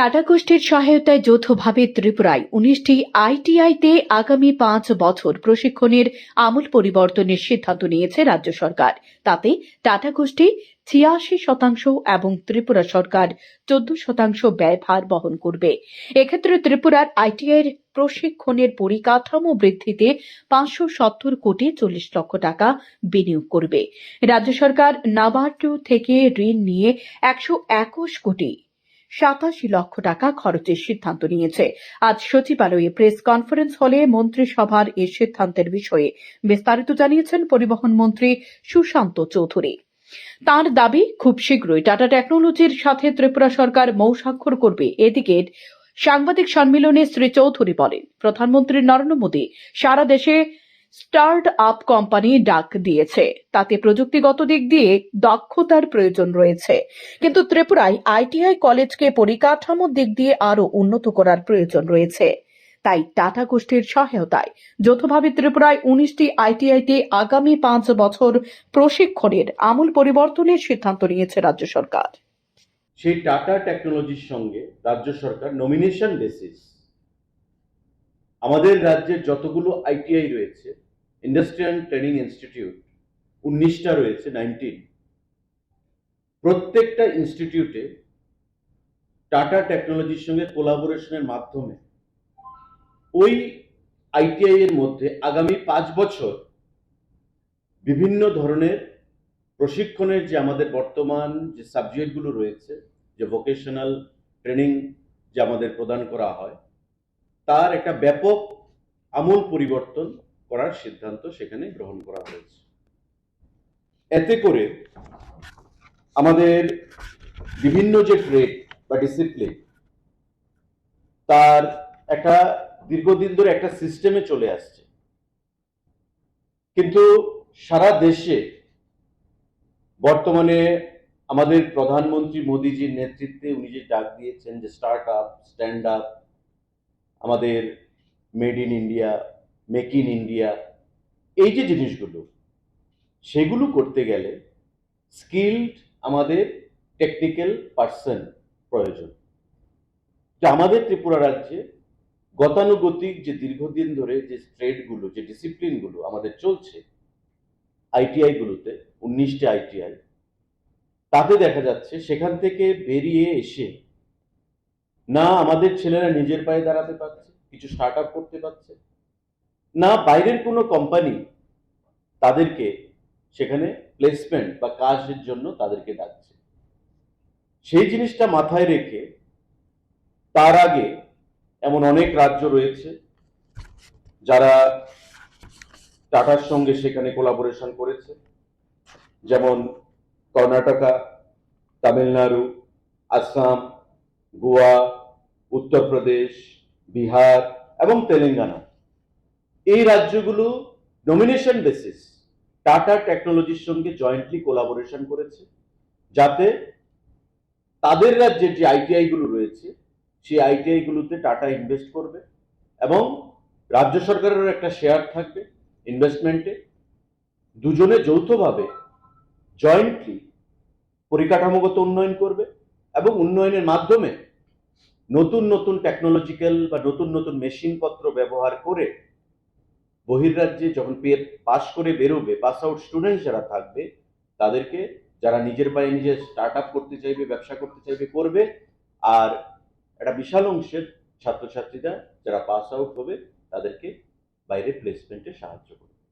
Tata গোষ্ঠীর সহায়তায় যৌথভাবে ত্রিপুরায় ১৯টি আইটিআইতে আগামী ৫ বছর প্রশিক্ষণের আমূল পরিবর্তনের সিদ্ধান্ত নিয়েছে রাজ্য সরকার। তাতে টাটা গোষ্ঠী ৮৬% এবং ত্রিপুরা সরকার ১৪% ব্যয়ভার বহন করবে। এক্ষেত্রে ত্রিপুরার আইটিআইয়ের প্রশিক্ষণের পরিকাঠামো বৃদ্ধিতে ৫৭০ কোটি ৪০ লক্ষ টাকা বিনিয়োগ করবে। রাজ্য সরকার নাবার্ড থেকে ঋণ নিয়ে ১২১ কোটি ৮৭ লক্ষ টাকা খরচের সিদ্ধান্ত নিয়েছে। আজ সচিবালয়ে প্রেস কনফারেন্স হলে মন্ত্রিসভার এই সিদ্ধান্তের বিষয়ে বিস্তারিত জানিয়েছেন পরিবহন মন্ত্রী সুশান্ত চৌধুরী। তাঁর দাবি, খুব শীঘ্রই টাটা টেকনোলজির সাথে ত্রিপুরা সরকার মৌস্বাক্ষর করবে। এদিকে সাংবাদিক সম্মেলনে শ্রী চৌধুরী বলেন, প্রধানমন্ত্রী নরেন্দ্র মোদী সারা দেশে স্টার্ট আপ কোম্পানি ডাক দিয়েছে, তাতে প্রযুক্তিগত দিক দিয়ে দক্ষতার প্রয়োজন রয়েছে, কিন্তু ত্রিপুরায় আইটিআই কলেজকে পরিকাঠামোর দিক দিয়ে আরও উন্নত করার প্রয়োজন রয়েছে। তাই টাটা গোষ্ঠীর সহায়তায় যৌথভাবে ত্রিপুরায় ১৯টি আইটিআইতে আগামী ৫ বছর প্রশিক্ষণের আমূল পরিবর্তনের সিদ্ধান্ত নিয়েছে রাজ্য সরকার। সেই টাটা টেকনোলজির সঙ্গে রাজ্য সরকার নমিনেশন বেসিস আমাদের রাজ্যের যতগুলো আইটিআই রয়েছে, ইন্ডাস্ট্রিয়াল ট্রেনিং ইনস্টিটিউট ১৯টা রয়েছে, 19, প্রত্যেকটা ইনস্টিটিউটে টাটা টেকনোলজির সঙ্গে কোলাবোরেশনের মাধ্যমে ওই আইটিআই এর মধ্যে আগামী ৫ বছর বিভিন্ন ধরনের প্রশিক্ষণের যে আমাদের বর্তমান যে সাবজেক্টগুলো রয়েছে, যে ভোকেশনাল ট্রেনিং যে আমাদের প্রদান করা হয়, তার একটা ব্যাপক আমূল পরিবর্তন করার সিদ্ধান্ত সেখানে গ্রহণ করা হয়েছে। এতে করে আমাদের বিভিন্ন যে ট্রেড বা ডিসিপ্লিন, তার একটা দীর্ঘদিন ধরে একটা সিস্টেমে চলে আসছে, কিন্তু সারা দেশে বর্তমানে আমাদের প্রধানমন্ত্রী মোদীজির নেতৃত্বে উনি যে ডাক দিয়েছেন যে স্টার্ট আপ, স্ট্যান্ড আপ, আমাদের made in India, make in India, এই যে জিনিসগুলো, সেগুলো করতে গেলে স্কিলড আমাদের টেকনিক্যাল পার্সন প্রয়োজন। যে আমাদের ত্রিপুরা রাজ্যে গতানুগতিক যে দীর্ঘদিন ধরে যে ট্রেডগুলো, যে ডিসিপ্লিনগুলো আমাদের চলছে আইটিআই গুলোতে, ১৯টি আইটিআই, তাতে দেখা যাচ্ছে সেখান থেকে বেরিয়ে এসে না আমাদের ছেলেরা নিজের পায়ে দাঁড়াতে পারছে, কিছু স্টার্ট আপ করতে পারছে না, বাইরের কোনো কোম্পানি তাদেরকে সেখানে প্লেসমেন্ট বা কাজের জন্য তাদেরকে ডাকছে। সেই জিনিসটা মাথায় রেখে তার আগে এমন অনেক রাজ্য রয়েছে যারা টাটার সঙ্গে সেখানে কোলাবোরেশন করেছে, যেমন কর্ণাটকা, তামিলনাড়ু, আসাম, গোয়া, উত্তরপ্রদেশ, বিহার এবং তেলেঙ্গানা। এই রাজ্যগুলো নমিনেশন বেসিস টাটা টেকনোলজির সঙ্গে জয়েন্টলি কোলাবোরেশন করেছে, যাতে তাদের রাজ্যের যে আইটিআই গুলো রয়েছে সেই আইটিআই গুলোতে টাটা ইনভেস্ট করবে এবং রাজ্য সরকারেরও একটা শেয়ার থাকবে ইনভেস্টমেন্টে। দুজনে যৌথভাবে জয়েন্টলি পরিকাঠামোগত উন্নয়ন করবে এবং উন্নয়নের মাধ্যমে নতুন নতুন টেকনোলজিক্যাল বা নতুন নতুন মেশিনপত্র ব্যবহার করে বহির্রাজ্যে যখন পাস করে বেরোবে, পাস আউট স্টুডেন্টস যারা থাকবে, তাদেরকে যারা নিজের পায়ে নিজে স্টার্ট আপ করতে চাইবে, ব্যবসা করতে চাইবে, করবে। আর একটা বিশাল অংশের ছাত্রছাত্রীরা যারা পাস আউট হবে তাদেরকে বাইরে প্লেসমেন্টে সাহায্য করবে।